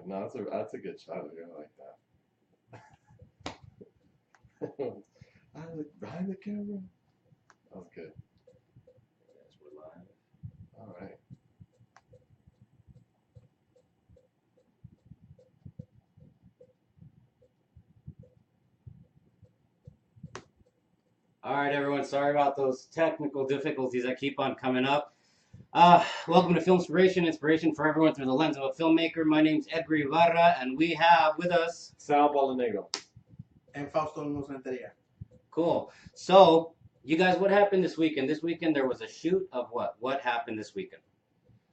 No, that's a good shot. I like that. I look behind the camera. That was good. Yes, we're live. All right. All right, everyone. Sorry about those technical difficulties that keep on coming up. Welcome to FILMspiration, inspiration for everyone through the lens of a filmmaker. My name's Edgar, and we have with us Sal Baldenegro and Fausto Olmos Renteria. Cool. So, you guys, what happened this weekend? This weekend there was a shoot of what? What happened this weekend?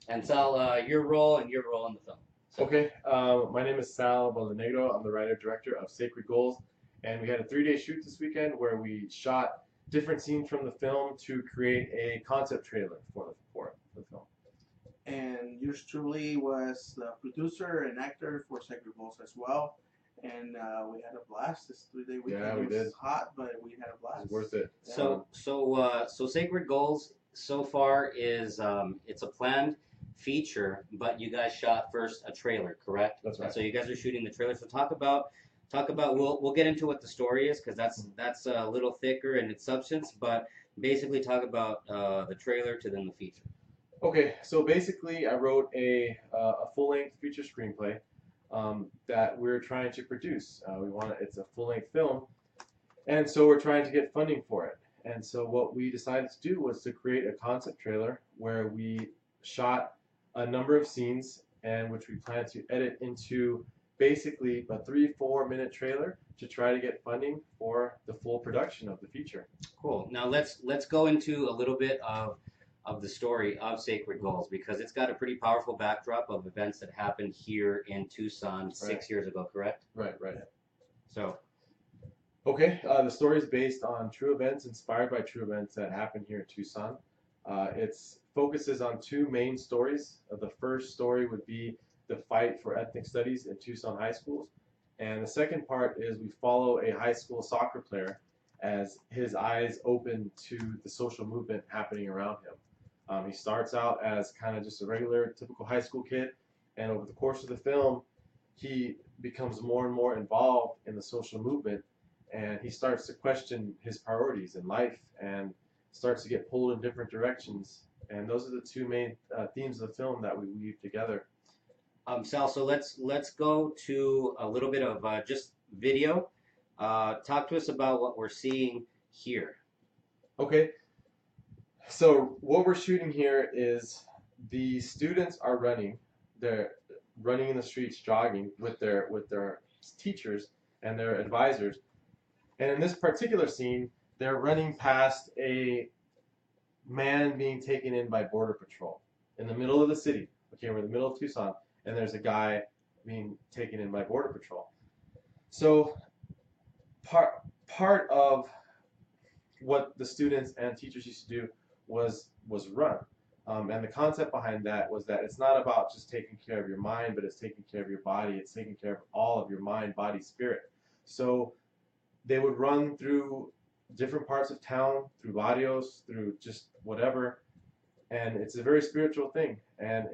And Sal, your role in the film. So. Okay. My name is Sal Baldenegro. I'm the writer-director of Sacred Goals. And we had a 3-day shoot this weekend where we shot different scenes from the film to create a concept trailer for the film. And yours truly was the producer and actor for Sacred Goals as well. And we had a blast this 3-day weekend. Yeah, we it was did. hot, but we had a blast. It was worth it. So Sacred Goals so far is it's a planned feature, but you guys shot first a trailer, correct? That's right. And so you guys are shooting the trailer. So talk about we'll get into what the story is because that's a little thicker in its substance, but basically talk about the trailer to then the feature. Okay, so basically I wrote a full-length feature screenplay that we're trying to produce. It's a full-length film, and so we're trying to get funding for it. And so what we decided to do was to create a concept trailer where we shot a number of scenes and which we plan to edit into basically a 3-4 minute trailer to try to get funding for the full production of the feature. Cool. Now let's go into a little bit of the story of Sacred Goals because it's got a pretty powerful backdrop of events that happened here in Tucson 6 years ago, correct? Right. So. Okay, the story is based on true events, inspired by true events that happened here in Tucson. It focuses on 2 main stories. The first story would be the fight for ethnic studies in Tucson high schools. And the second part is we follow a high school soccer player as his eyes open to the social movement happening around him. He starts out as kind of just a regular, typical high school kid, and over the course of the film, he becomes more and more involved in the social movement, and he starts to question his priorities in life and starts to get pulled in different directions. And those are the 2 main themes of the film that we weave together. Sal, so let's go to a little bit of just video. Talk to us about what we're seeing here. Okay, so what we're shooting here is the students are running. They're running in the streets, jogging with their teachers and their advisors. And in this particular scene, they're running past a man being taken in by Border Patrol in the middle of the city. Okay, we're in the middle of Tucson, and there's a guy being taken in by Border Patrol. So part of what the students and teachers used to do was run. And the concept behind that was that it's not about just taking care of your mind, but it's taking care of your body. It's taking care of all of your mind, body, spirit. So they would run through different parts of town, through barrios, through just whatever, and it's a very spiritual thing. And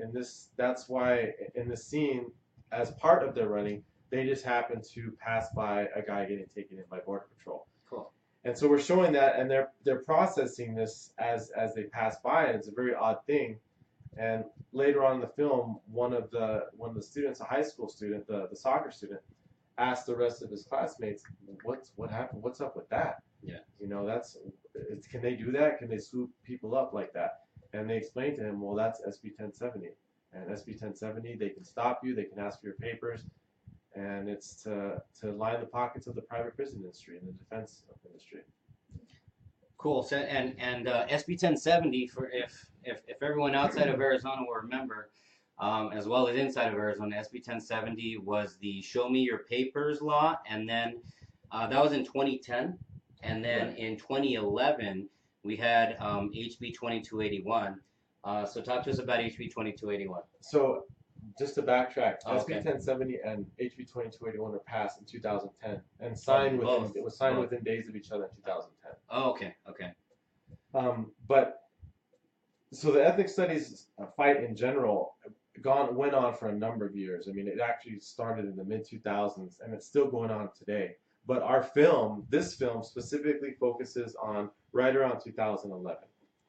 that's why in this scene, as part of their running, they just happen to pass by a guy getting taken in by Border Patrol. Cool. And so we're showing that, and they're processing this as they pass by, and it's a very odd thing. And later on in the film, one of the students, a high school student, the soccer student, asked the rest of his classmates, what happened? What's up with that? Yeah. You know, can they do that? Can they swoop people up like that? And they explained to him, well, that's SB 1070. And SB 1070, they can stop you, they can ask for your papers, and it's to line the pockets of the private prison industry and the defense industry. Cool. So and SB 1070 for if everyone outside of Arizona will remember, as well as inside of Arizona, SB 1070 was the Show Me Your Papers law, and then that was in 2010, and then in 2011 we had HB 2281. So talk to us about HB 2281. So just to backtrack, Okay. SB 1070 and HB 2281 were passed in 2010 and signed Both. It was signed within days of each other in 2010. Oh, okay. But so the ethnic studies fight in general, went on for a number of years. I mean, it actually started in the mid 2000s, and it's still going on today. But this film specifically focuses on right around 2011.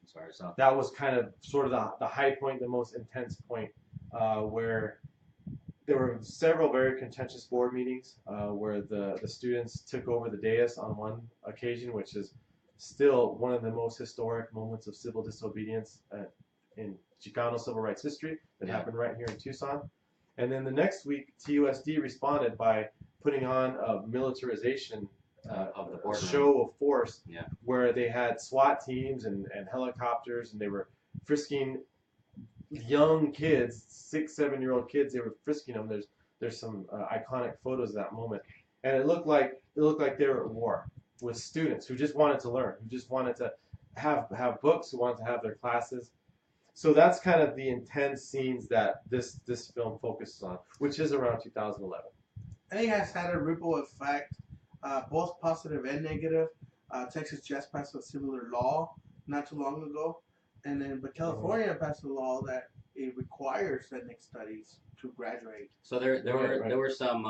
Sorry, so That was kind of sort of the high point, the most intense point, where there were several very contentious board meetings where the students took over the dais on one occasion, which is still one of the most historic moments of civil disobedience in Chicano civil rights history that happened right here in Tucson. And then the next week, TUSD responded by putting on a militarization of the board show of force, Yeah. where they had SWAT teams and helicopters, and they were frisking young kids, 6, 7-year-old kids. They were frisking them. There's some iconic photos of that moment, and it looked like they were at war with students who just wanted to learn, who just wanted to have books, who wanted to have their classes. So that's kind of the intense scenes that this film focuses on, which is around 2011. I think it has had a ripple effect, both positive and negative. Texas just passed a similar law not too long ago, but California passed a law that it requires ethnic studies to graduate. So there were some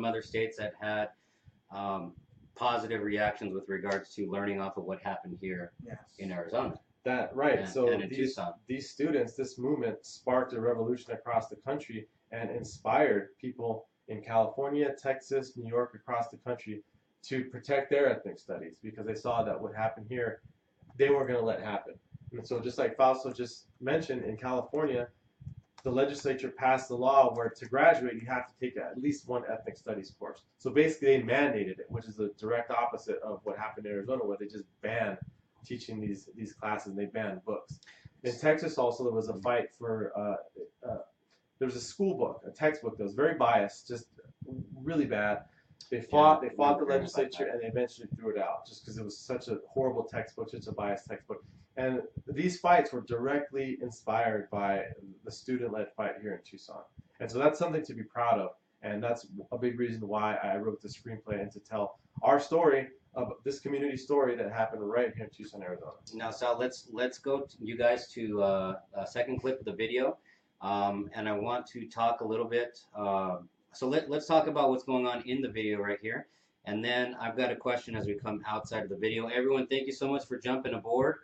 other states that had positive reactions with regards to learning off of what happened here in Arizona. So and in Tucson. These students, this movement sparked a revolution across the country and inspired people in California, Texas, New York, across the country to protect their ethnic studies, because they saw that what happened here, they weren't going to let happen. And so just like Fausto just mentioned, in California, the legislature passed the law where to graduate you have to take at least one ethnic studies course. So basically they mandated it, which is the direct opposite of what happened in Arizona, where they just banned teaching these classes and they banned books. In Texas also there was a fight for there was a school book, a textbook that was very biased, just really bad. They fought the legislature and they eventually threw it out just because it was such a horrible textbook, such a biased textbook. And these fights were directly inspired by the student-led fight here in Tucson. And so that's something to be proud of. And that's a big reason why I wrote the screenplay, and to tell our story of this community story that happened right here in Tucson, Arizona. Now, Sal, let's go you guys to a second clip of the video. And I want to talk a little bit. So let's talk about what's going on in the video right here. And then I've got a question as we come outside of the video. Everyone, thank you so much for jumping aboard.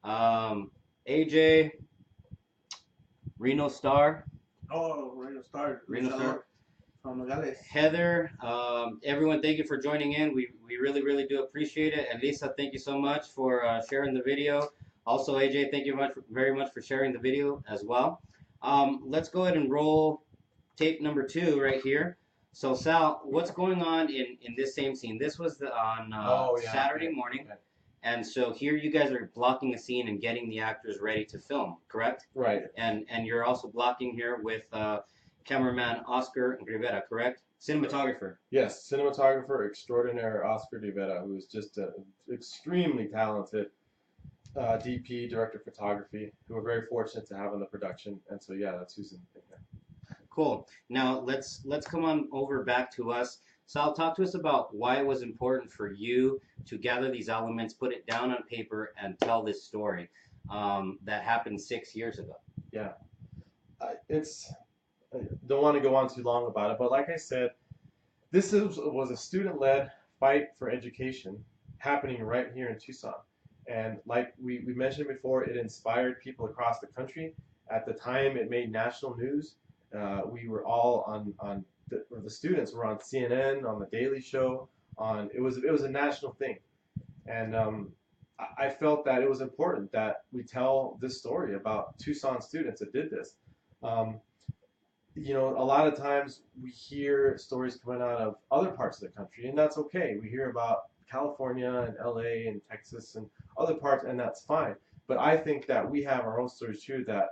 AJ, Reno Star. Oh, Reno Star. From Nogales. Heather, everyone, thank you for joining in. We really, really do appreciate it. And Lisa, thank you so much for sharing the video. Also, AJ, thank you very much for sharing the video as well. Let's go ahead and roll tape number 2 right here. So Sal, what's going on in this same scene? This was on Saturday morning. Okay. And so here you guys are blocking a scene and getting the actors ready to film, correct? Right. And you're also blocking here with cameraman Oscar Rivera, correct? Cinematographer. Yes, cinematographer extraordinaire Oscar Rivera, who is just an extremely talented DP, director of photography, who we're very fortunate to have in the production. And so yeah, that's who's in there. Cool. Now let's come on over back to us. Sal, talk to us about why it was important for you to gather these elements, put it down on paper, and tell this story that happened 6 years ago. Yeah, I don't want to go on too long about it, but like I said, this was a student-led fight for education happening right here in Tucson. And like we mentioned before, it inspired people across the country. At the time, it made national news. We were all on the students were on CNN, on the Daily Show, it was a national thing. And I felt that it was important that we tell this story about Tucson students that did this. You know, a lot of times we hear stories coming out of other parts of the country, and that's okay. We hear about California and LA and Texas and other parts, and that's fine. But I think that we have our own stories too that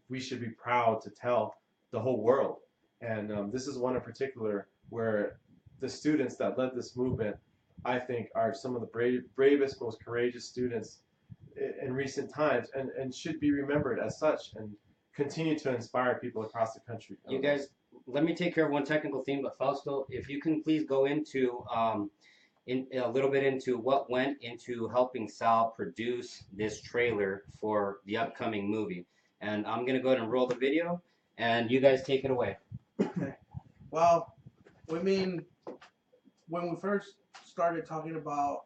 we should be proud to tell the whole world. And this is one in particular where the students that led this movement, I think, are some of the bravest, most courageous students in recent times, and should be remembered as such and continue to inspire people across the country. You guys, let me take care of one technical theme, but Fausto, if you can please go into in a little bit into what went into helping Sal produce this trailer for the upcoming movie. And I'm going to go ahead and roll the video, and you guys take it away. Okay. Well, I mean, when we first started talking about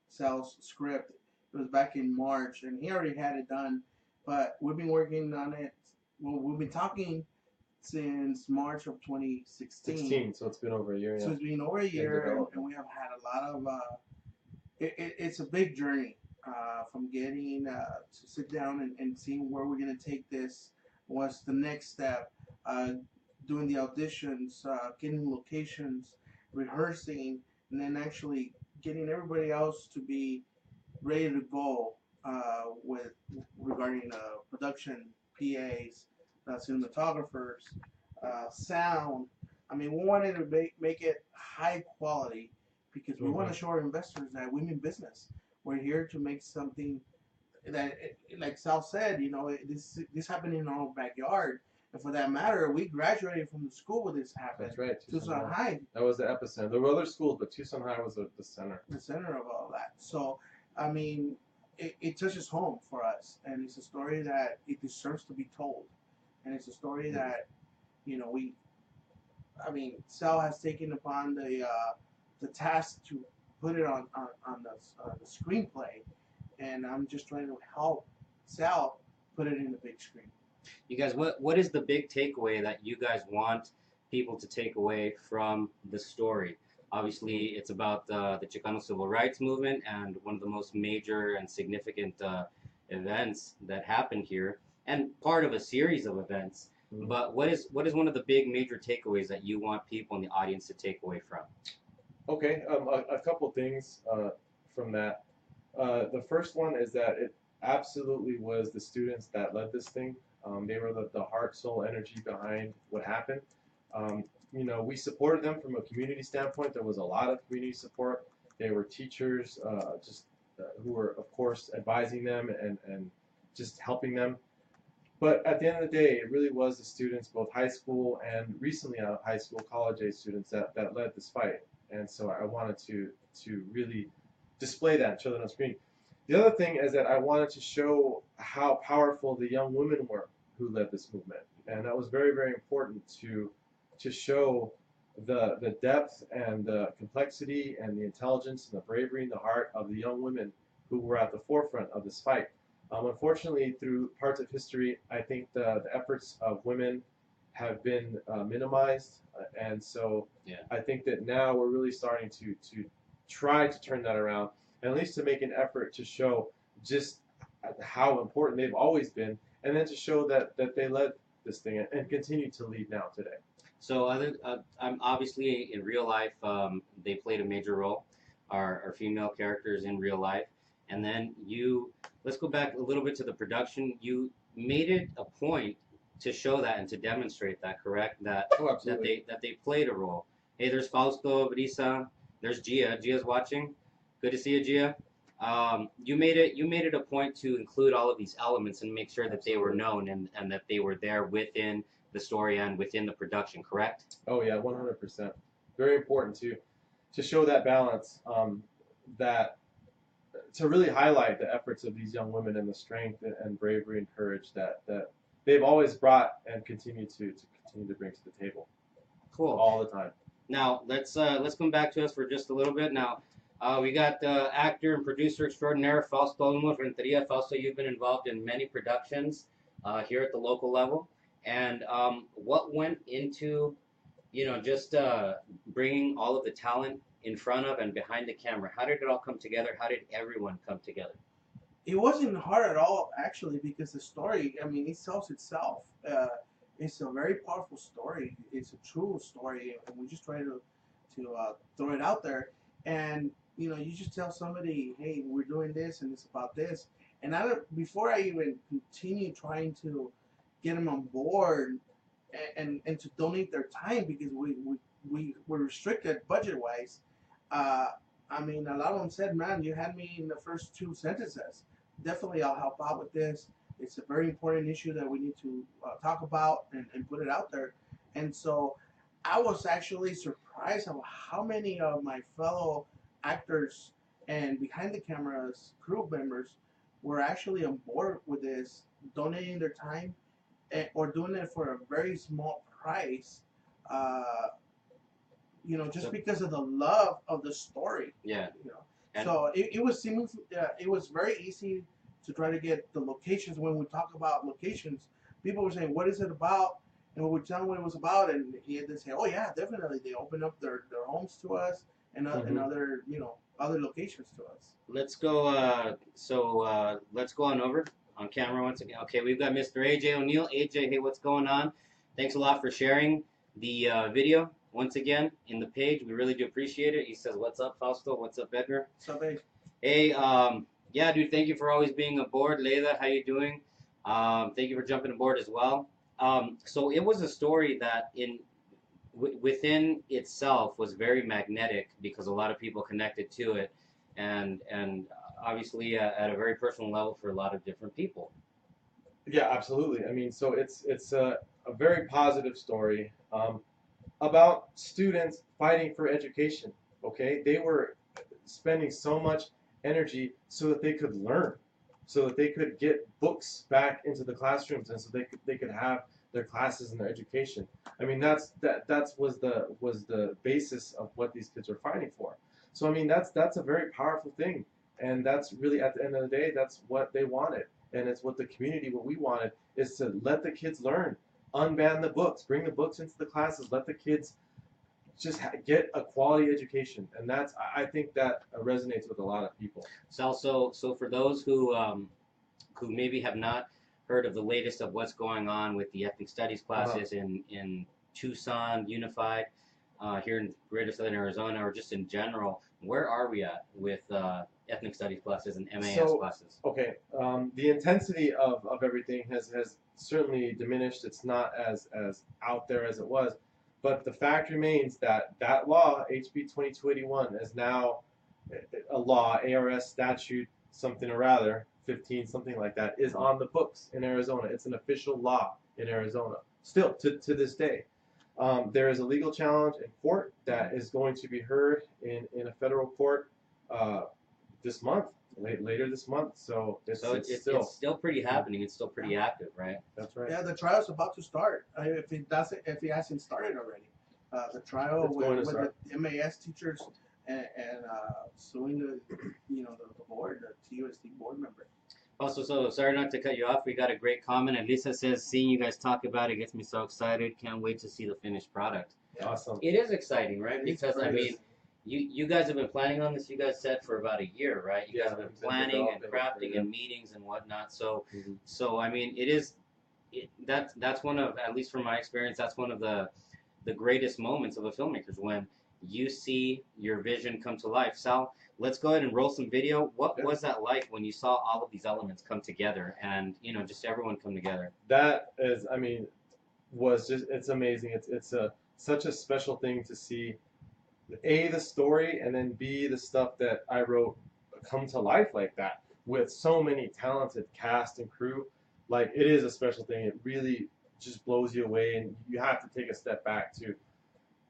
Sal's script, it was back in March, and he already had it done. But we've been working on it. Well, we've been talking since March of 2016. 16, so it's been over a year. So Yeah. it's been over a year, and we have had a lot of. It's a big journey from getting to sit down and seeing where we're gonna take this. What's the next step? Doing the auditions, getting locations, rehearsing, and then actually getting everybody else to be ready to go with regarding production, PAs, cinematographers, sound. I mean, we wanted to make it high quality because we want to show our investors that we mean business. We're here to make something that, like Sal said, you know, this happened in our own backyard. And for that matter, we graduated from the school where this happened. That's right. Tucson High. That was the epicenter. There were other schools, but Tucson High was the center. The center of all that. So, I mean, it touches home for us, and it's a story that it deserves to be told, and it's a story that, you know, Sal has taken upon the task to put it on the screenplay, and I'm just trying to help Sal put it in the big screen. You guys, what is the big takeaway that you guys want people to take away from the story? Obviously, it's about the Chicano Civil Rights Movement and one of the most major and significant events that happened here, and part of a series of events. Mm-hmm. But what is one of the big major takeaways that you want people in the audience to take away from? Okay, a couple things from that. The first one is that it absolutely was the students that led this thing. They were the heart, soul, energy behind what happened. You know, we supported them from a community standpoint. There was a lot of community support. They were teachers, who were, of course, advising them and just helping them. But at the end of the day, it really was the students, both high school and recently out of high school, college-age students that led this fight. And so I wanted to really display that and show that on screen. The other thing is that I wanted to show how powerful the young women were who led this movement, and that was very, very important to show the depth and the complexity and the intelligence and the bravery and the heart of the young women who were at the forefront of this fight. Unfortunately, through parts of history, I think the efforts of women have been minimized, and so I think that now we're really starting to try to turn that around, and at least to make an effort to show just how important they've always been, and then to show that they led this thing and continue to lead now today. So obviously in real life, they played a major role, our female characters in real life. And then let's go back a little bit to the production. You made it a point to show that and to demonstrate that, correct? That they played a role. Hey, there's Fausto, Brisa, there's Gia. Gia's watching. Good to see you, Gia. You made it a point to include all of these elements and make sure that they were known and that they were there within the story and within the production, correct? Oh yeah, 100%. Very important to show that balance, that to really highlight the efforts of these young women and the strength and bravery and courage that they've always brought and continue to bring to the table. Cool. All the time. Now let's come back to us for just a little bit. Now we got the actor and producer extraordinaire Fausto Olmos Renteria. Fausto, you've been involved in many productions here at the local level. And what went into, just bringing all of the talent in front of and behind the camera? How did it all come together? How did everyone come together? It wasn't hard at all, actually, because the story, it sells itself. It's a very powerful story. It's a true story, and we just try to throw it out there. And you just tell somebody, hey, we're doing this, and it's about this. And before I even continue trying to get them on board and to donate their time, because we were restricted budget wise. A lot of them said, man, you had me in the first two sentences. Definitely I'll help out with this. It's a very important issue that we need to talk about and put it out there. And so I was actually surprised of how many of my fellow actors and behind the cameras crew members were actually on board with this, donating their time. or doing it for a very small price, uh, just because of the love of the story. Yeah. And So it was seeming, it was very easy to try to get the locations. When we talk about locations, people were saying, "What is it about?" And we would tell them what it was about, and they say, "Oh yeah, definitely." They open up their homes to us and and other other locations to us. let's go. Let's go on over on camera once again. Okay, we've got Mr. AJ O'Neill. AJ, hey, what's going on? Thanks a lot for sharing the video once again in the page. We really do appreciate it. He says, "What's up, Fausto? What's up, Edgar?" So they, Hey, yeah, dude. Thank you for always being aboard, Leila. How you doing? Thank you for jumping aboard as well. So it was a story that within itself was very magnetic because a lot of people connected to it, and obviously at a very personal level for a lot of different people. Yeah, absolutely. I mean, so it's a very positive story about students fighting for education. Okay, they were spending so much energy so that they could learn, so that they could get books back into the classrooms, and so they could have their classes and their education. I mean, that's was the basis of what these kids were fighting for. So I mean, that's a very powerful thing, and that's really at the end of the day, that's what they wanted, and it's what the community, what we wanted, is to let the kids learn, unban the books, bring the books into the classes, let the kids just get a quality education, and that's I think that resonates with a lot of people. So for those who maybe have not heard of the latest of what's going on with the ethnic studies classes in Tucson Unified, here in Greater Southern Arizona, or just in general, where are we at with ethnic studies classes and MAS classes? Okay, the intensity of everything has certainly diminished. It's not as out there as it was, but the fact remains that that law, HB 2281, is now a law, ARS statute something or rather, 15 something like that, is on the books in Arizona. It's an official law in Arizona still to this day. There is a legal challenge in court that is going to be heard in a federal court this month, later this month. So it's still pretty happening. It's still pretty active, right? That's right. yeah, the trial's about to start. If it hasn't started already, the trial with the MAS teachers and suing the board, the TUSD board member. Also, so sorry not to cut you off. We got a great comment. Elisa says, "Seeing you guys talk about it gets me so excited. Can't wait to see the finished product." Awesome. It is exciting, right? Because I mean, you guys have been planning on this. You guys said for about a year, right? You guys have been planning and crafting and meetings and whatnot. So so I mean, that's one of, at least from my experience, that's one of the greatest moments of a filmmaker's when you see your vision come to life. Sal, let's go ahead and roll some video. What was that like when you saw all of these elements come together and just everyone come together? That is, I mean, it's amazing. It's such a special thing to see. A, the story, and then B, the stuff that I wrote come to life like that with so many talented cast and crew. Like, it is a special thing. It really just blows you away, and you have to take a step back to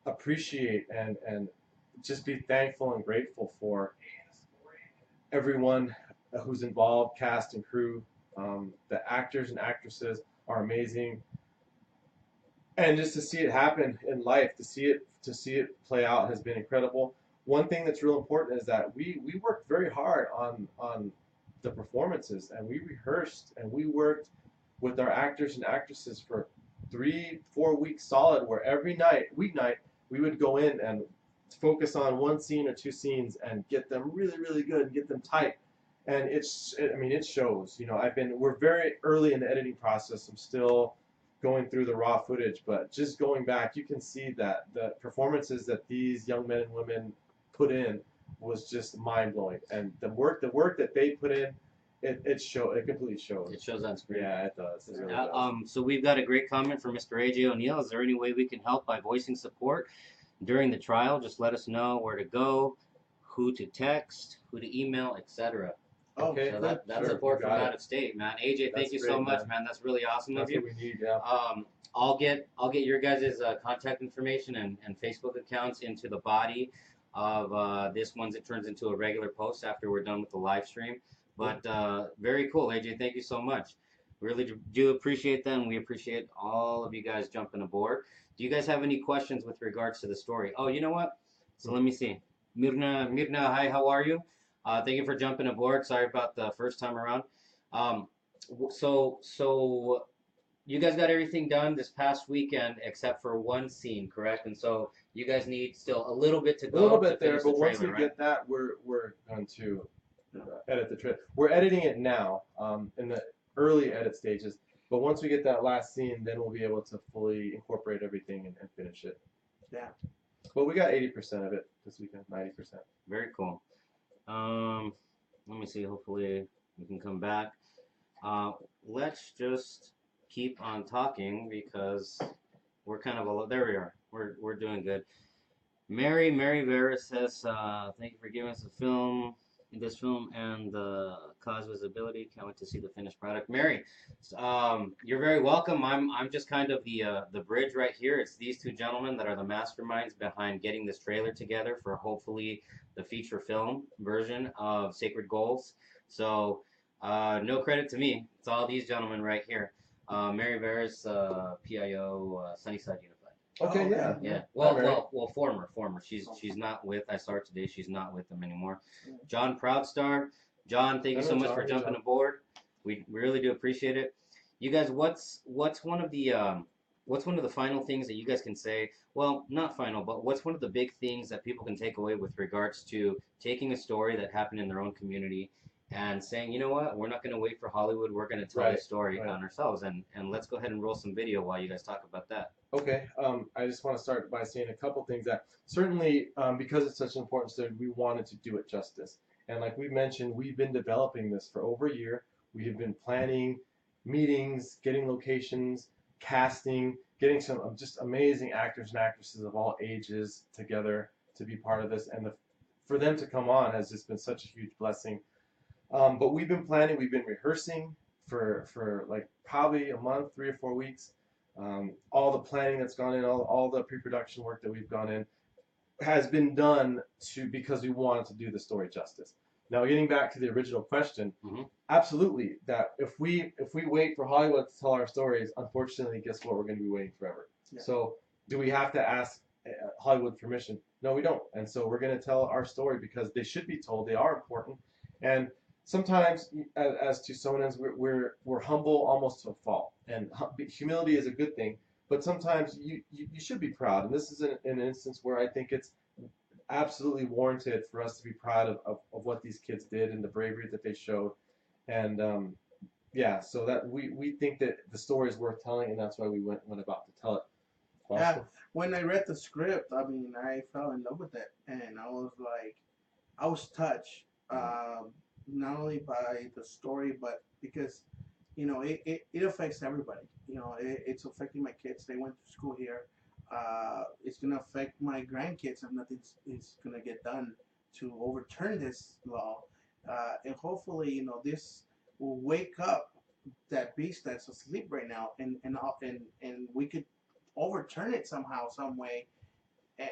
appreciate and just be thankful and grateful for everyone who's involved, cast and crew. The actors and actresses are amazing, and just to see it happen in life, to see it play out has been incredible. One thing that's real important is that we worked very hard on the performances, and we rehearsed and we worked with our actors and actresses for 3-4 weeks solid, where every weeknight we would go in and focus on one scene or two scenes and get them really, really good and get them tight. And I mean, it shows. We're very early in the editing process. I'm still going through the raw footage, but just going back, you can see that the performances that these young men and women put in was just mind-blowing. And the work that they put in, it completely shows. It shows on screen. Yeah, it does. It really does. So we've got a great comment from Mr. AJ O'Neill. Is there any way we can help by voicing support during the trial? Just let us know where to go, who to text, who to email, etc. Okay, so that's support from out of state, man. AJ, thank you so much, man. That's really awesome of you. That's what we need, yeah. I'll get your guys' contact information and Facebook accounts into the body of this once it turns into a regular post after we're done with the live stream. But very cool, AJ. Thank you so much. Really do appreciate them. We appreciate all of you guys jumping aboard. Do you guys have any questions with regards to the story? Oh, you know what? So let me see. Mirna, hi, how are you? Thank you for jumping aboard. Sorry about the first time around. Um, so you guys got everything done this past weekend except for one scene, correct? And so you guys need still a little bit to go. A little bit to there, finish but the once trailer, we right? get that, we're going to edit the trailer. We're editing it now, in the early edit stages. But once we get that last scene, then we'll be able to fully incorporate everything and finish it. Yeah. But we got 80% of it this weekend, 90%. Very cool. Let me see. Hopefully we can come back. Let's just keep on talking because we're kind of there. We are. We're doing good. Mary Vera says, "Thank you for giving us a film, this film, and the cause visibility. Can't wait to see the finished product." Mary, you're very welcome. I'm just kind of the bridge right here. It's these two gentlemen that are the masterminds behind getting this trailer together for hopefully the feature film version of Sacred Goals. So no credit to me. It's all these gentlemen right here. Mary Vera's PIO Sunnyside Unified. Okay, yeah. Yeah. Mary. Well, former. She's not with. I saw her today. She's not with them anymore. John Proudstar. John, thank you so much for jumping aboard. We really do appreciate it. You guys, what's one of the final things that you guys can say? Well, not final, but what's one of the big things that people can take away with regards to taking a story that happened in their own community and saying, you know what, we're not going to wait for Hollywood. We're going to tell this story on ourselves, and let's go ahead and roll some video while you guys talk about that. Okay, I just want to start by saying a couple things that certainly, because it's such an important story, we wanted to do it justice. And like we mentioned, we've been developing this for over a year. We have been planning meetings, getting locations, casting, getting some just amazing actors and actresses of all ages together to be part of this. And for them to come on has just been such a huge blessing. But we've been planning, we've been rehearsing for like probably a month, 3 or 4 weeks. All the planning that's gone in, all the pre-production work that we've gone in has been done because we wanted to do the story justice. Now, getting back to the original question, absolutely, that if we wait for Hollywood to tell our stories, unfortunately, guess what? We're going to be waiting forever. Yeah. So, do we have to ask Hollywood permission? No, we don't. And so we're going to tell our story because they should be told. They are important. And sometimes, as Tucsonans, we're humble almost to a fault. And humility is a good thing, but sometimes you should be proud. And this is an instance where I think it's absolutely warranted for us to be proud of what these kids did and the bravery that they showed. And yeah, so that we think that the story is worth telling, and that's why we went about to tell it. Yeah, when I read the script, I mean, I fell in love with it, and I was touched, not only by the story, but because, you know, it affects everybody. You know, it's affecting my kids. They went to school here. It's going to affect my grandkids if nothing is going to get done to overturn this law. And hopefully, you know, this will wake up that beast that's asleep right now, and we could overturn it somehow, some way,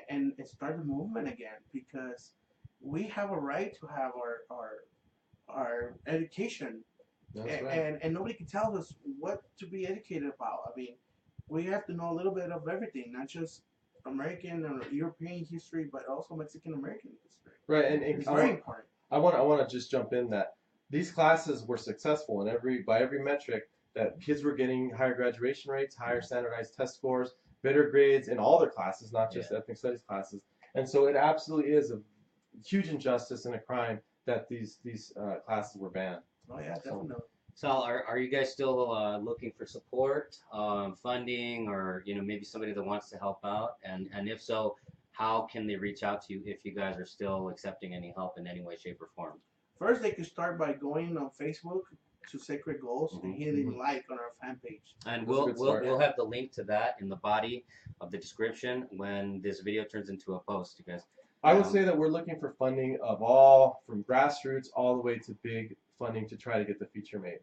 and start the movement again, because we have a right to have our education. That's right. And nobody can tell us what to be educated about. I mean, we have to know a little bit of everything, not just American or European history, but also Mexican American history. Right, and it's very important. I want to just jump in that these classes were successful, and by every metric, that kids were getting higher graduation rates, higher standardized test scores, better grades in all their classes, not just ethnic studies classes. And so it absolutely is a huge injustice and a crime that these classes were banned. Oh yeah, definitely. Sal, are you guys still looking for support, funding, or maybe somebody that wants to help out? And if so, how can they reach out to you if you guys are still accepting any help in any way, shape, or form? First, they can start by going on Facebook to Sacred Goals and hitting like on our fan page. And we'll have the link to that in the body of the description when this video turns into a post, you guys. I would say that we're looking for funding of all, from grassroots all the way to big funding to try to get the feature made.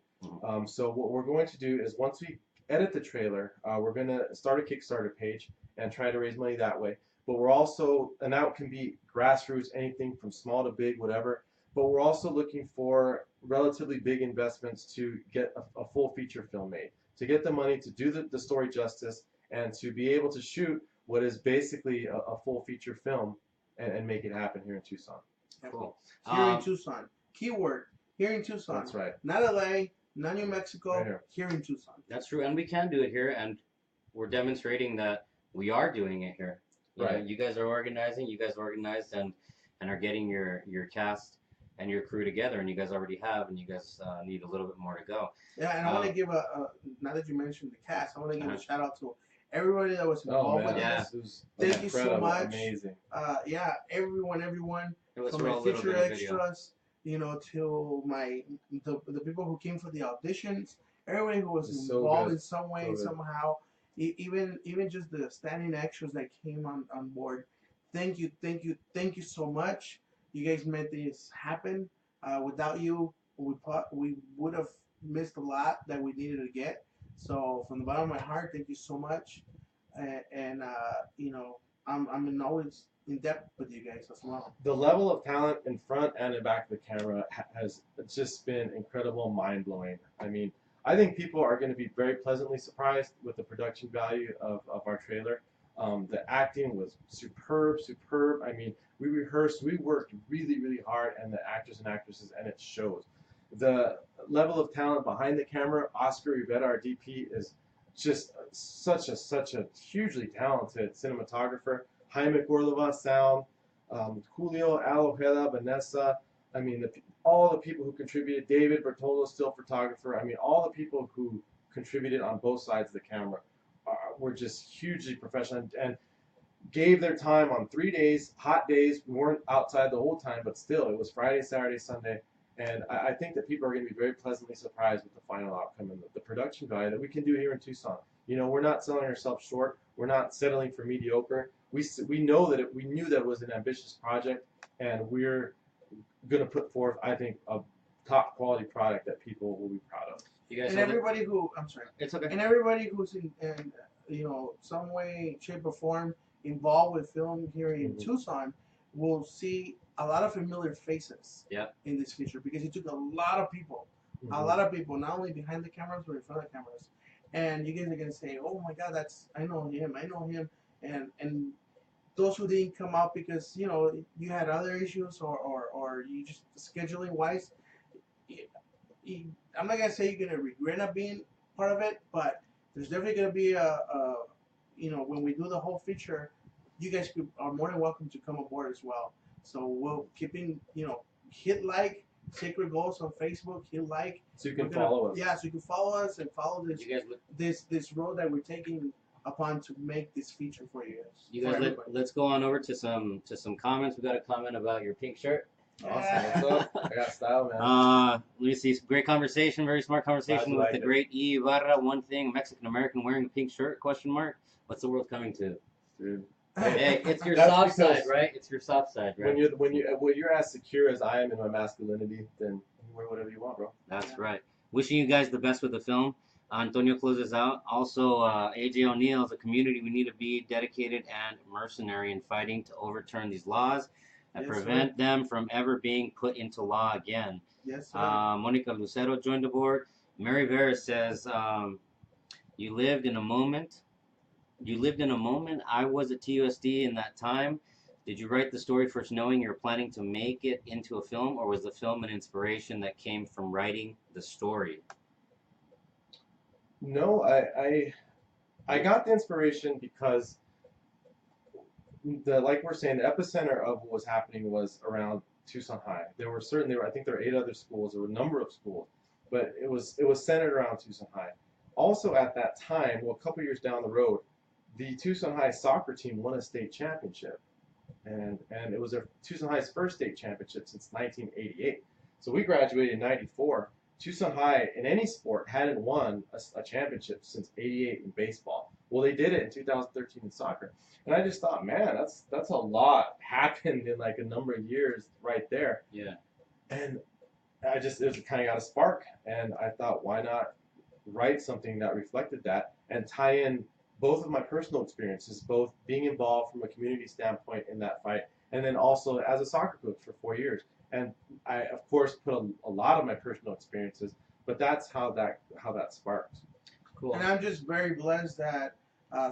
So what we're going to do is once we edit the trailer, we're going to start a Kickstarter page and try to raise money that way. But we're also, and that can be grassroots, anything from small to big, whatever. but we're also looking for relatively big investments to get a full feature film made, to get the money to do the story justice and to be able to shoot what is basically a full feature film and make it happen here in Tucson. Cool. Here in Tucson. Keyword, here in Tucson. That's right. Not LA, not New Mexico, Right here in Tucson. That's true, and we can do it here, and we're demonstrating that we are doing it here. You know, Right. you guys are organizing. You guys organized and are getting your cast and your crew together, and you guys already have, and you guys need a little bit more to go. Yeah, and I want to give now that you mentioned the cast, I want to give a shout out to everybody that was Oh involved man, with Yeah. this. this was Thank you so incredible, much. amazing. Yeah, everyone, It was from for a my little feature bit of video. extras, you know, to the people who came for the auditions, everybody who was It's so involved good. in some way, So good. somehow, even just the standing extras that came on board. Thank you so much. You guys made this happen. Without you, we would have missed a lot that we needed to get. So from the bottom of my heart, thank you so much. And you know, I'm always in depth with you guys as well. The level of talent in front and in back of the camera has just been incredible, mind-blowing. I mean, I think people are going to be very pleasantly surprised with the production value of our trailer. The acting was superb. I mean, we rehearsed, we worked really, really hard, and the actors and actresses, and it shows. The level of talent behind the camera, Oscar Rivera, our DP, is just such a hugely talented cinematographer. Jaime Cordova, sound, Julio, Al Ojeda, Vanessa. I mean, all the people who contributed. David Bertolo, still photographer. I mean, all the people who contributed on both sides of the camera were just hugely professional and gave their time on 3 days, hot days. We weren't outside the whole time, but still, it was Friday, Saturday, Sunday. And I think that people are going to be very pleasantly surprised with the final outcome and the production value that we can do here in Tucson. You know, we're not selling ourselves short. We're not settling for mediocre. We know that we knew that it was an ambitious project, and we're going to put forth, I think, a top quality product that people will be proud of. You guys And everybody who, I'm sorry, it's okay. and everybody who's in you know, some way, shape, or form involved with film here in Tucson will see a lot of familiar faces in this feature, because it took a lot of people, not only behind the cameras but in front of the cameras. And you guys are gonna say, "Oh my God, I know him," and those who didn't come out because you know you had other issues or you just scheduling wise. I'm not gonna say you're gonna regret not being part of it, but there's definitely gonna be a you know, when we do the whole feature, you guys are more than welcome to come aboard as well. So we'll keeping, you know, hit like Sacred Goals on Facebook, hit like. So you can follow us. Yeah, so you can follow us and follow this You guys, this road that we're taking upon to make this feature for you guys. you guys let's go on over to some comments. We got a comment about your pink shirt. Awesome. What's up? I got style, man. Let me see. Great conversation. Very smart conversation with the great E. Ibarra. One thing, Mexican American wearing a pink shirt? Question mark. What's the world coming to? Dude. Hey, it's your That's soft side, because right? It's your soft side, right? When you're as secure as I am in my masculinity, then you wear whatever you want, bro. That's right. Wishing you guys the best with the film. Antonio closes out. Also, AJ O'Neill, as a community, we need to be dedicated and mercenary in fighting to overturn these laws and prevent them from ever being put into law again. Yes, sir. Monica Lucero joined the board. Mary Vera says, you lived in a moment. I was at TUSD in that time. Did you write the story first knowing you were planning to make it into a film, or was the film an inspiration that came from writing the story? No, I got the inspiration because like we're saying, the epicenter of what was happening was around Tucson High. I think there were 8 other schools. There were a number of schools, but it was centered around Tucson High. Also at that time, well, a couple years down the road, the Tucson High soccer team won a state championship, and it was Tucson High's first state championship since 1988. So we graduated in '94. Tucson High in any sport hadn't won a championship since '88 in baseball. Well, they did it in 2013 in soccer, and I just thought, man, that's a lot happened in like a number of years right there. Yeah. And it kind of got a spark, and I thought, why not write something that reflected that and tie in both of my personal experiences, both being involved from a community standpoint in that fight, and then also as a soccer coach for 4 years. And I of course put a lot of my personal experiences, but that's how that sparked. Cool. And I'm just very blessed that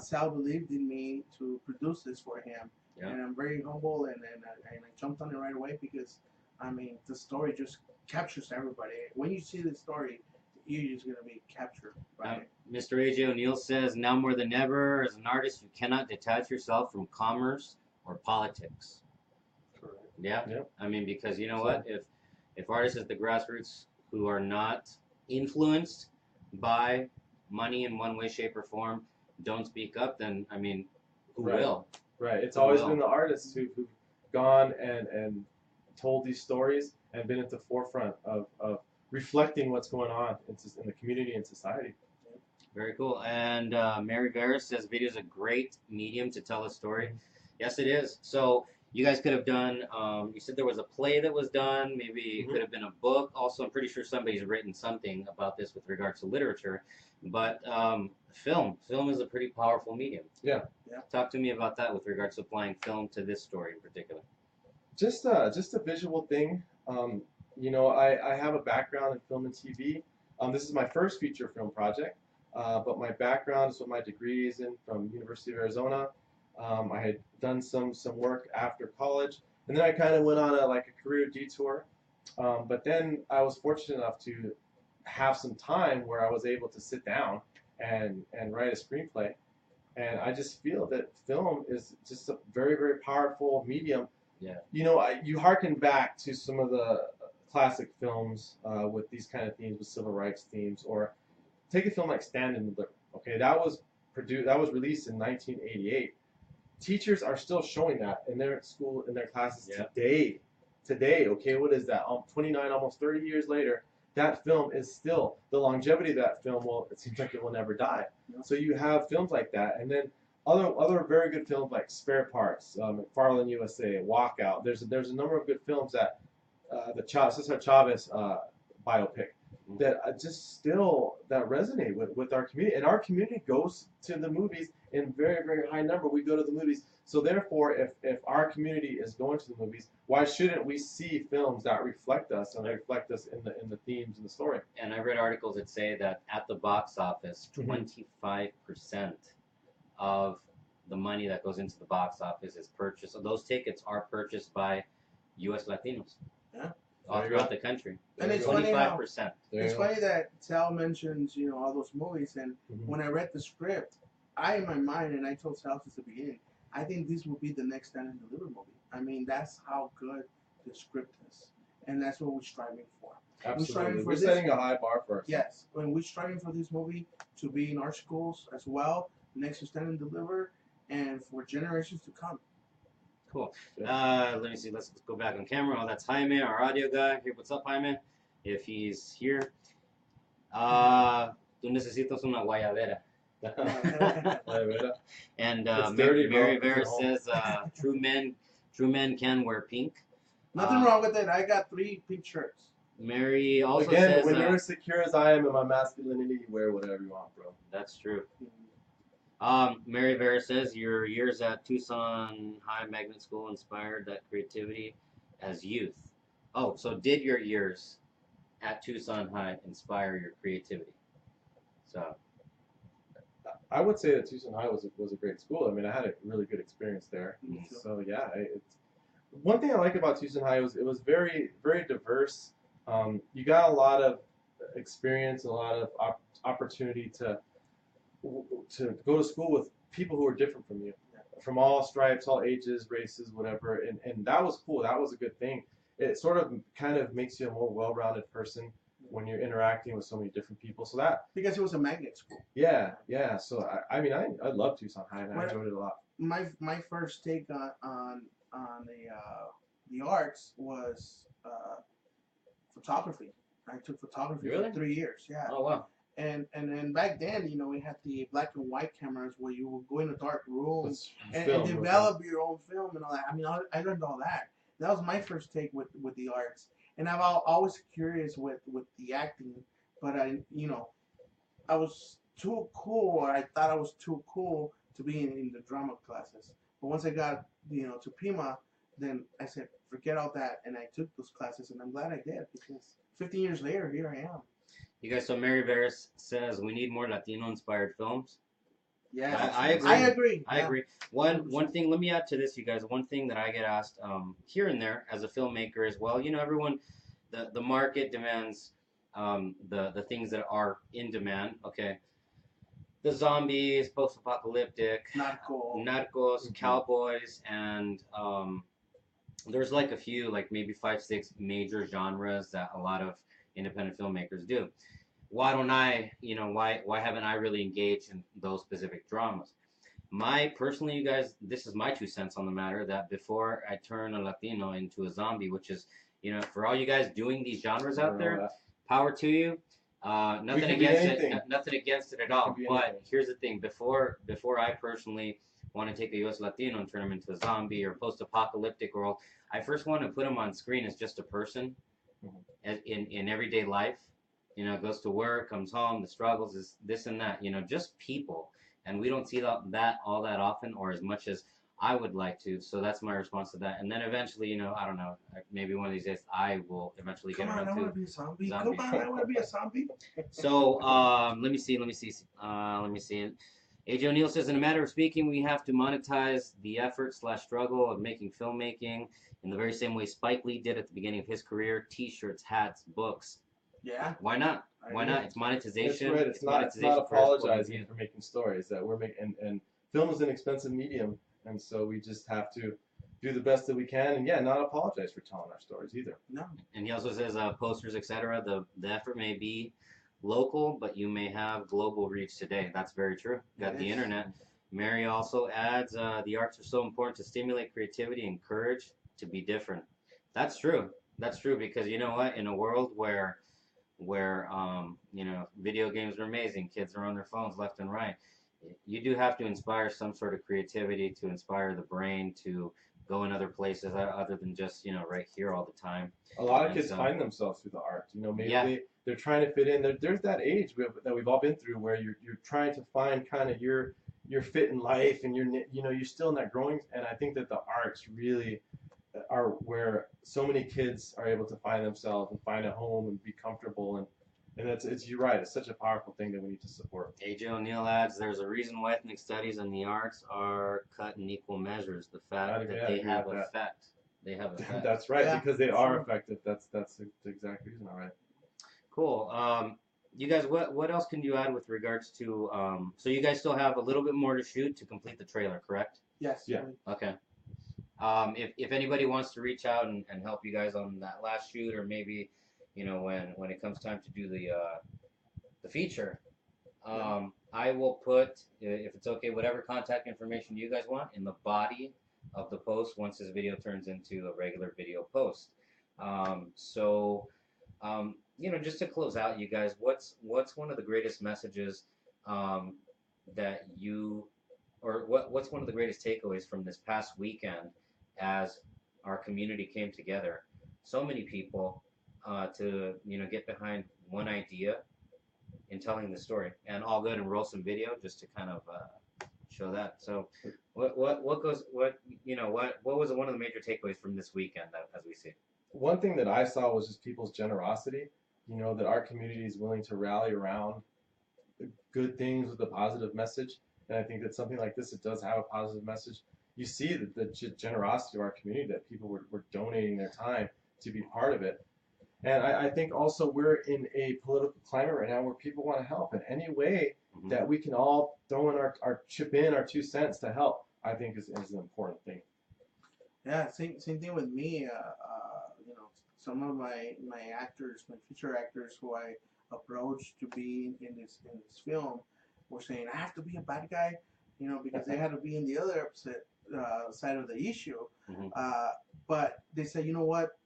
Sal believed in me to produce this for him. Yeah. And I'm very humble, and I jumped on it right away because, I mean, the story just captures everybody. When you see the story, you're just going to be captured by it. Mr. A.J. O'Neill says, now more than ever, as an artist, you cannot detach yourself from commerce or politics. Correct. Yeah? Yep. I mean, because you know what? If artists at the grassroots who are not influenced by money in one way, shape, or form don't speak up, then, I mean, who Right. will? Right. It's Who always will? been the artists who've gone and told these stories and been at the forefront of reflecting what's going on in the community and society. Very cool. And Mary Veras says video is a great medium to tell a story. Yes, it is. So you guys could have done, you said there was a play that was done. Maybe it could have been a book. Also, I'm pretty sure somebody's written something about this with regards to literature. But film is a pretty powerful medium. Yeah. Talk to me about that with regards to applying film to this story in particular. Just a visual thing. You know, I have a background in film and TV. This is my first feature film project, but my background is what my degree is in from University of Arizona. I had done some work after college, and then I kind of went on a career detour. But then I was fortunate enough to have some time where I was able to sit down and write a screenplay. And I just feel that film is just a very, very powerful medium. Yeah. You know, you hearken back to some of the classic films with these kind of themes, with civil rights themes, or take a film like Stand and Deliver. Okay, that was released in 1988. Teachers are still showing that in their school, in their classes today. Today, okay, what is that? 29, almost 30 years later, that film is still, the longevity of that film it seems like it will never die. So you have films like that, and then other very good films like Spare Parts, McFarlane USA, Walkout. There's a number of good films that the Cesar Chavez biopic that just still that resonate with our community, and our community goes to the movies in very, very high number. We go to the movies, so therefore, if our community is going to the movies, why shouldn't we see films that reflect us and reflect us in the themes and the story? And I read articles that say that at the box office, 25% of the money that goes into the box office is purchased. So those tickets are purchased by U.S. Latinos. Yeah. All throughout the country. And it's funny how 25%. it's funny that Sal mentions, you know, all those movies, and when I read the script, in my mind, and I told Sal since the beginning, I think this will be the next Stand and Deliver movie. I mean, that's how good the script is, and that's what we're striving for. Absolutely, we're setting a high bar for ourselves. Yes, when we're striving for this movie to be in our schools as well, next to Stand and Deliver, and for generations to come. Cool. Let me see. Let's go back on camera. Oh, that's Jaime, our audio guy. Hey, what's up, Jaime? If he's here. Tú necesitas una guayabera. And Mary Vera says, true men can wear pink. Nothing wrong with it. I got 3 pink shirts. Mary also Again, says, when you're as secure as I am in my masculinity, you wear whatever you want, bro. That's true. Mary Vera says, your years at Tucson High Magnet School inspired that creativity as youth. Oh, so did your years at Tucson High inspire your creativity? So I would say that Tucson High was a great school. I mean, I had a really good experience there. So yeah, one thing I like about Tucson High was it was very, very diverse. You got a lot of experience, a lot of opportunity to go to school with people who are different from you, from all stripes, all ages, races, whatever, and that was cool. That was a good thing. It sort of kind of makes you a more well-rounded person when you're interacting with so many different people. So that because it was a magnet school. Yeah. So I mean, I love Tucson High, and I enjoyed it a lot. My first take on the arts was photography. I took photography for 3 years. Yeah. Oh wow. And then back then, you know, we had the black and white cameras where you would go in a dark room and develop your own film and all that. I mean, I learned all that. That was my first take with the arts. And I'm always curious with the acting, but I was too cool, or I thought I was too cool to be in the drama classes. But once I got, to Pima, then I said, forget all that, and I took those classes, and I'm glad I did because 15 years later, here I am. You guys, so Mary Veras says we need more Latino-inspired films. Yeah, I agree. I agree. I agree. One thing, let me add to this, you guys. One thing that I get asked here and there as a filmmaker as well. You know, everyone, the market demands the things that are in demand. Okay, the zombies, post-apocalyptic, narcos, cowboys, and there's like a few, like maybe 5, 6 major genres that a lot of independent filmmakers do. Why don't I, why haven't I really engaged in those specific dramas? Personally, you guys, this is my 2 cents on the matter, that before I turn a Latino into a zombie, which is, for all you guys doing these genres out there, power to you. Nothing against it at all. But here's the thing: before I personally want to take a U.S. Latino and turn him into a zombie or post-apocalyptic world, I first want to put him on screen as just a person in everyday life. Goes to work, comes home, the struggles is this and that. Just people, and we don't see that all that often, or as much as I would like to. So that's my response to that. And then eventually, I don't know, maybe one of these days I will eventually get around to. I want to be a zombie. Come on, I want to be a zombie. So let me see. AJ O'Neill says, in a matter of speaking, we have to monetize the effort/struggle of making filmmaking in the very same way Spike Lee did at the beginning of his career: T-shirts, hats, books. Yeah. Why not? Why not? It's monetization. That's right. It's not apologizing for making stories that we're making. And film is an expensive medium, and so we just have to do the best that we can, and not apologize for telling our stories either. No. And he also says posters, etc. The effort may be local, but you may have global reach today. That's very true. Got the internet. Mary also adds, the arts are so important to stimulate creativity and courage to be different. That's true. That's true, because you know what? In a world where video games are amazing, kids are on their phones left and right, you do have to inspire some sort of creativity to inspire the brain to go in other places other than just right here all the time. A lot of kids find themselves through the art. Maybe they're trying to fit in. There's that age that we've all been through where you're trying to find kind of your fit in life, and you're still in that growing. And I think that the arts really are where so many kids are able to find themselves and find a home and be comfortable, and you're right, it's such a powerful thing that we need to support. AJ O'Neill adds, there's a reason why ethnic studies and the arts are cut in equal measures. The fact that they have effect. They have effect. That's right, because they are effective. That's the exact reason. All right. Cool. You guys, what else can you add with regards to so you guys still have a little bit more to shoot to complete the trailer, correct? Yes. Yeah. Okay. If anybody wants to reach out and help you guys on that last shoot, or maybe when it comes time to do the feature, I will put, if it's okay, whatever contact information you guys want in the body of the post once this video turns into a regular video post. Just to close out, you guys, what's one of the greatest messages that you, or what's one of the greatest takeaways from this past weekend as our community came together? So many people to get behind one idea in telling the story, and I'll go ahead and roll some video just to kind of show that. So, what was one of the major takeaways from this weekend as we see? One thing that I saw was just people's generosity. That our community is willing to rally around good things with a positive message, and I think that something like this, it does have a positive message. You see the generosity of our community, that people were donating their time to be part of it. And I think also we're in a political climate right now where people want to help in any way that we can all throw in our chip in our 2 cents to help, I think is an important thing. Yeah, same thing with me. Some of my actors, my future actors who I approached to be in this film, were saying I have to be a bad guy, because they had to be in the other opposite side of the issue. But they said, you know what,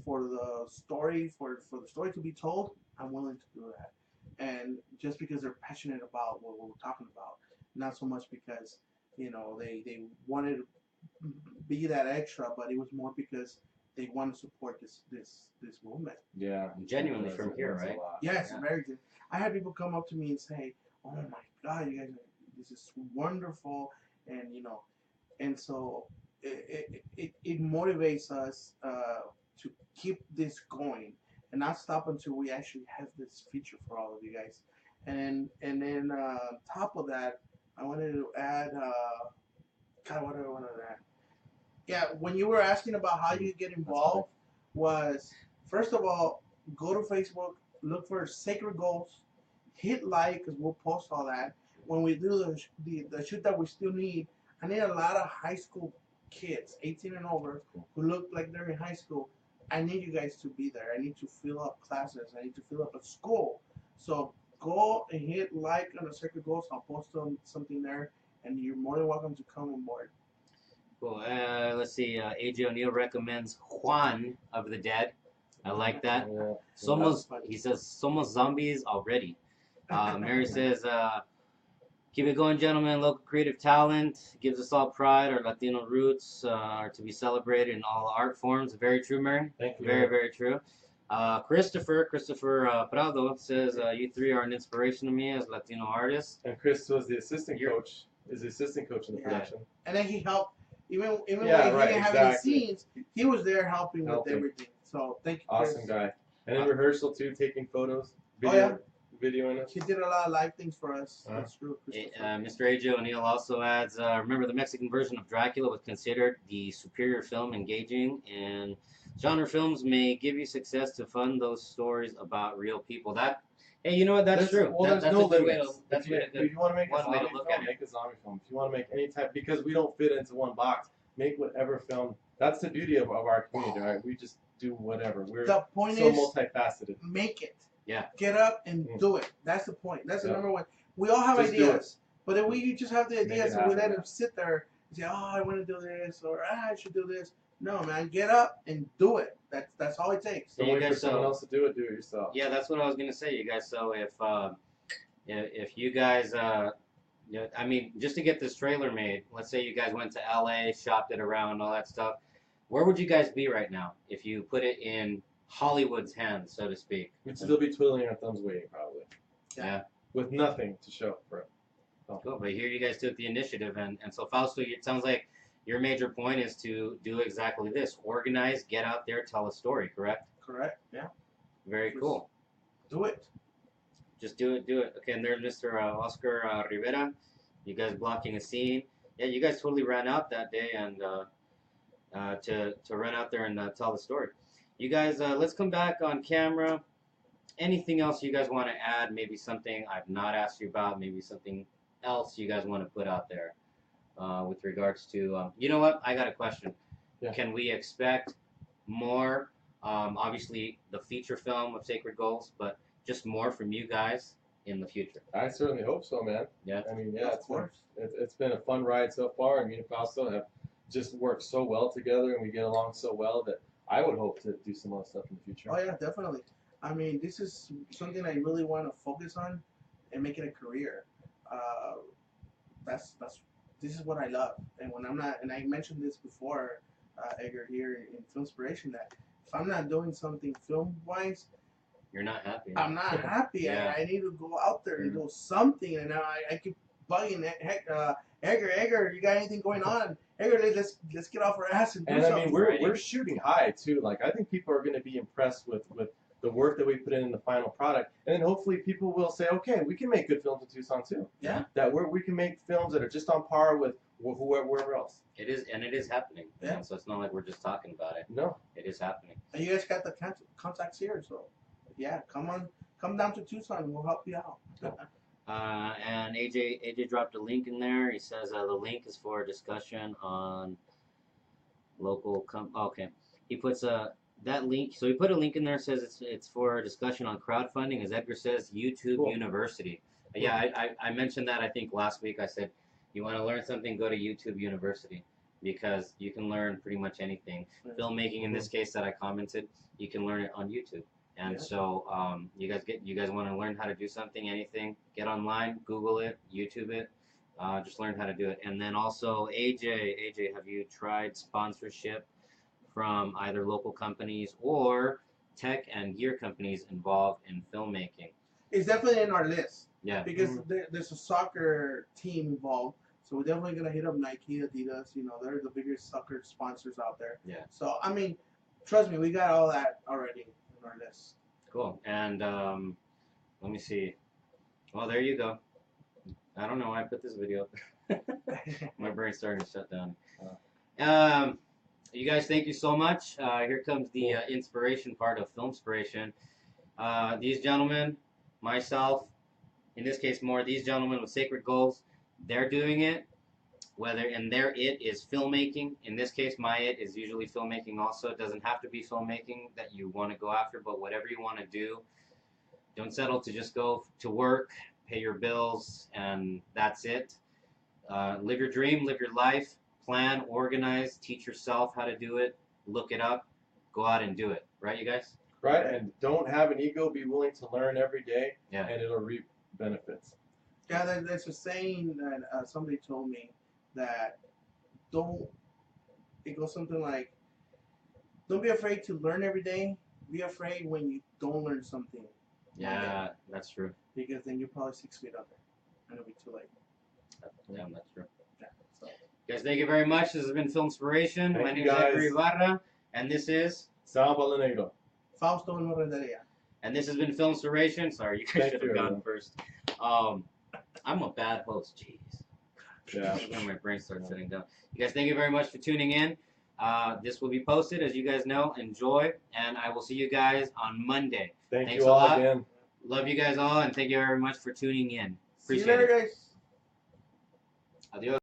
for the story to be told, I'm willing to do that. And just because they're passionate about what we're talking about, not so much because they wanted to be that extra, but it was more because they want to support this movement. Yeah, genuinely from here, right? Yes, very good. I had people come up to me and say, "Oh my God, you guys, this is wonderful," and and so it motivates us to keep this going and not stop until we actually have this feature for all of you guys. And then top of that, I wanted to add. God, what do I want to add? Yeah, when you were asking about how you get involved, was first of all go to Facebook, look for Sacred Goals, hit like because we'll post all that. When we do the shoot that we still need, I need a lot of high school kids, 18 and over, who look like they're in high school. I need you guys to be there. I need to fill up classes. I need to fill up a school. So go and hit like on the Sacred Goals. I'll post something there, and you're more than welcome to come on board. Cool. Let's see. AJ O'Neill recommends Juan of the Dead. I like that. Yeah. Somos, he says, somos zombies already. Mary says, keep it going, gentlemen. Local creative talent gives us all pride. Our Latino roots are to be celebrated in all art forms. Very true, Mary. Thank you. Very, very true. Christopher Prado says, you three are an inspiration to me as Latino artists. And Chris was the assistant coach. Is the assistant coach in the production. And then he helped. Even Yeah, when right, he didn't have any exactly. scenes, he was there helping with everything. So thank you, Chris. Awesome guy. And in rehearsal too, taking photos, videoing it. He did a lot of live things for us. That's true. Mr. AJ O'Neill also adds, remember the Mexican version of Dracula was considered the superior film, engaging in genre films may give you success to fund those stories about real people. That, hey, you know what? That's true. Well, that's there's no a good limits. That's If you want to make a one way zombie to look film, at it. make a zombie film. If you want to make any type, because we don't fit into one box, make whatever film. That's the beauty of our community, right? We just do whatever. We're The point so is, multifaceted. make it. Yeah. Get up and do it. That's the point. That's the Yep. number one. We all have Just do ideas, but if we just have the Make ideas it and we let happen. them sit there and say, "Oh, I want to do this," or I should do this. No, man, get up and do it. That's all it takes. Don't You wait for guys, someone else to do it. Do it yourself. Yeah, that's what I was gonna say, you guys. So if you guys, I mean, just to get this trailer made, let's say you guys went to LA, shopped it around, all that stuff. Where would you guys be right now if you put it in Hollywood's hands, so to speak? We'd still be twiddling our thumbs waiting, probably. Yeah. With nothing to show for it. Cool, but here you guys took the initiative, and so Fausto, it sounds like your major point is to do exactly this: organize, get out there, tell a story. Correct? Correct. Yeah. Very cool. Do it. Just do it. Okay, and there's Mr. Oscar Rivera. You guys blocking a scene. Yeah, you guys totally ran out that day and to run out there and tell the story. You guys, let's come back on camera. Anything else you guys want to add? Maybe something I've not asked you about. Maybe something else you guys want to put out there with regards to. You know what? I got a question. Yeah. Can we expect more? Obviously, the feature film of Sacred Goals, but just more from you guys in the future. I certainly hope so, man. Yeah. I mean, yeah, Of course. It's been a fun ride so far, and me and Fausto have just worked so well together, and we get along so well that I would hope to do some other stuff in the future. Oh yeah, definitely. I mean, this is something I really want to focus on and make it a career. This is what I love. And when I'm not, and I mentioned this before, Edgar, here in FILMspiration, that if I'm not doing something film wise, You're not happy. I'm not happy. Yeah. I need to go out there and do something. And I keep bugging Edgar, you got anything going on? Edgar, let's get off our ass and do And I something. mean, we're shooting high too. Like, I think people are going to be impressed with the work that we put in the final product, and then hopefully people will say, okay, we can make good films in Tucson too. Yeah. That we can make films that are just on par with wherever else. It is, and it is happening. Yeah. And so it's not like we're just talking about it. No. It is happening. And you guys got the contacts here, so yeah, come down to Tucson and we'll help you out. And AJ dropped a link in there. He says the link is for a discussion on local. Okay, he puts that link. So he put a link in there. Says it's for a discussion on crowdfunding. As Edgar says, YouTube Cool. University. Yeah, I mentioned that I think last week. I said you want to learn something, go to YouTube University because you can learn pretty much anything. Right. Filmmaking in this case that I commented, you can learn it on YouTube. And Yeah. so you guys want to learn how to do something, anything, get online, Google it, YouTube it, just learn how to do it. And then also AJ, have you tried sponsorship from either local companies or tech and gear companies involved in filmmaking? It's definitely in our list Yeah. because there's a soccer team involved. So we're definitely gonna hit up Nike, Adidas. You know, they're the biggest soccer sponsors out there. Yeah. So I mean, trust me, we got all that already in our list. Cool. And let me see. Well, there you go. I don't know why I put this video up. My brain's starting to shut down. You guys, thank you so much. Here comes the inspiration part of FILMspiration. These gentlemen, myself, in this case more these gentlemen with sacred goals, they're doing it. And their it is filmmaking. In this case, my it is usually filmmaking also. It doesn't have to be filmmaking that you want to go after, but whatever you want to do, don't settle to just go to work, pay your bills, and that's it. Live your dream, live your life, plan, organize, teach yourself how to do it, look it up, go out and do it. Right, you guys? Right, and don't have an ego. Be willing to learn every day, Yeah. and it'll reap benefits. Yeah, there's a saying that somebody told me that it goes something like, don't be afraid to learn every day. Be afraid when you don't learn something. Yeah, that's true. Because then you're probably 6 feet under, and it'll be too late. Yeah, that's true. Yeah. So. Guys, thank you very much. This has been FILMspiration. My name is Edgar Ibarra, and this is Sal Baldenegro. Fausto Olmos Renteria. And this has been FILMspiration. Sorry, you guys should have gone first. I'm a bad host. Jeez. Yeah. When my brain starts shutting down. You guys, thank you very much for tuning in. This will be posted, as you guys know. Enjoy, and I will see you guys on Monday. Thanks you a all lot. Again. Love you guys all, and thank you very much for tuning in. See you Appreciate later, it. guys. Adios.